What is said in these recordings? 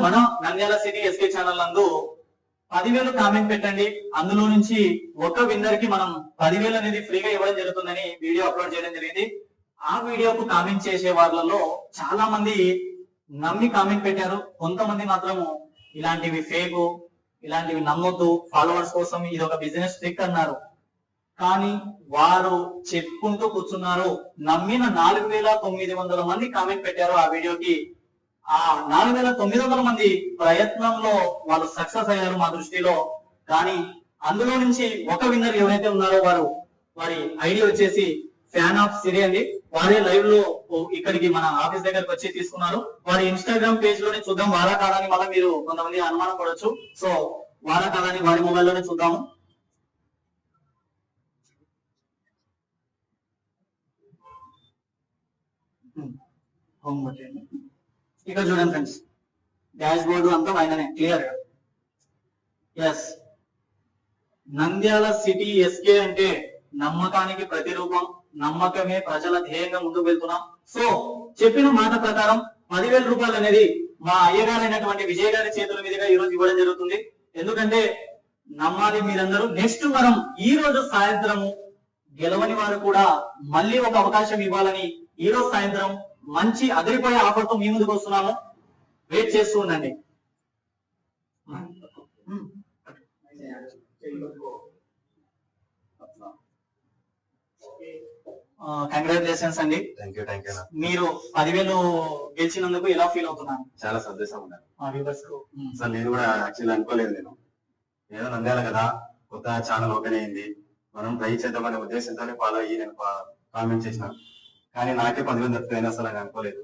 మన Nandyal city SK channel నందు 10,000 comment పెట్టండి, అందులో నుంచి ఒక విన్నర్ కి మనం 10,000 అనేది ఫ్రీగా ఇవ్వడం జరుగుతుందని వీడియో అప్లోడ్ చేయడం జరిగింది. ఆ వీడియోకు కామెంట్ చేసే వాళ్ళలో చాలా మంది నమ్మి కామెంట్ పెట్టారు, కొంతమంది మాత్రము ఇలాంటివి ఫేక్, ఇలాంటివి నమ్మొద్దు, ఫాలోవర్స్ కోసం ఇది ఒక బిజినెస్ ట్రిక్ అన్నారు. కానీ వారు చెప్పుకుంటూ కూర్చున్నారు. నమ్మిన 4,900 మంది కామెంట్ పెట్టారు ఆ వీడియోకి. ఆ 4,900 మంది ప్రయత్నంలో వాళ్ళు సక్సెస్ అయ్యారు మా దృష్టిలో. కానీ అందులో నుంచి ఒక విన్నర్ ఎవరైతే ఉన్నారో వారి ఐడి వచ్చేసి ఫ్యాన్ ఆఫ్ సిరి అండి. వారే లైవ్ లో ఇక్కడికి మన ఆఫీస్ దగ్గరకు వచ్చి తీసుకున్నారు. వారి ఇన్స్టాగ్రామ్ పేజ్ లోనే చూద్దాం, వారా కాదని మళ్ళీ మీరు కొంతమంది అనుమానం పడవచ్చు. సో వారా కాదని వారి మొబైల్లోనే చూద్దాము. ఇక్కడ చూడండి ఫ్రెండ్స్, డాష్ బోర్డు అంతా ఆయననే clear. Yes, Nandyal city SK అంటే నమ్మకానికి ప్రతిరూపం, నమ్మకమే ప్రజల ధ్యేయంగా ముందుకు వెళ్తున్నాం. సో చెప్పిన మాట ప్రకారం 10,000 రూపాయలు అనేది మా అయ్యగారైనటువంటి విజయ్ గారి చేతుల మీదుగా ఈ రోజు ఇవ్వడం జరుగుతుంది. ఎందుకంటే నమ్మాలి మీరందరూ. నెక్స్ట్ మనం ఈ రోజు సాయంత్రము గెలవని వారు కూడా మళ్ళీ ఒక అవకాశం ఇవ్వాలని ఈ రోజు సాయంత్రం మంచి అదిరిపోయే ఆఫర్ తో మీ ముందుకు వస్తున్నాము. వెయిట్ చేస్తూ ఉండండి. కంగ్రాచులేషన్స్ అండి. మీరు 10,000 గెలిచినందుకు ఎలా ఫీల్ అవుతున్నారు? చాలా సంతోషంగా ఉన్నారు. అసలు నేను కూడా యాక్చువల్లీ అనుకోలేదు. నేను ఏదో నంద్యాల కదా, కొత్త ఛానల్ ఓపెన్ అయింది, మనం ట్రై చేద్దామనే ఉద్దేశంతోనే ఫాలో అయ్యి నేను కామెంట్ చేసిన. కానీ నాకే 10,000 దక్కుతాయని అసలు నాకు అనుకోలేదు.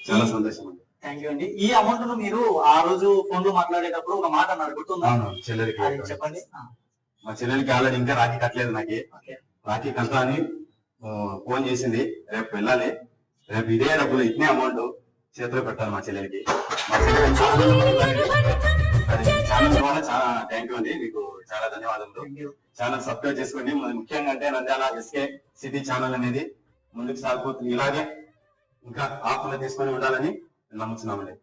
చాలా సంతోషం అండి. థ్యాంక్ యూ అండి. ఈ అమౌంట్ ను మీరు ఆ రోజు ఫోన్ లో మాట్లాడేటప్పుడు ఒక మాట అన్నారు, గుర్తుందా? చెల్లెలికి చెప్పండి. మా చెల్లెలికి ఆల్రెడీ ఇంకా రాఖీ కట్టలేదు. నాకు రాఖీ కట్టా అని ఫోన్ చేసింది. రేపు వెళ్ళాలి, రేపు ఇదే డబ్బులు ఇట్నే అమౌంట్ చేతిలో పెట్టాలి మా చెల్లెలికి. ఛానల్ ద్వారా చాలా థ్యాంక్ యూ అండి, మీకు చాలా ధన్యవాదాలు. ఛానల్ సబ్స్క్రైబ్ చేసుకోండి. ముఖ్యంగా అంటే నంద్యాల ఎస్కే సిటీ ఛానల్ అనేది ముందుకు సాగిపోతుంది. ఇలాగే ఇంకా ఆఫర్లు తీసుకొని ఉండాలని నమ్ముతున్నామండి.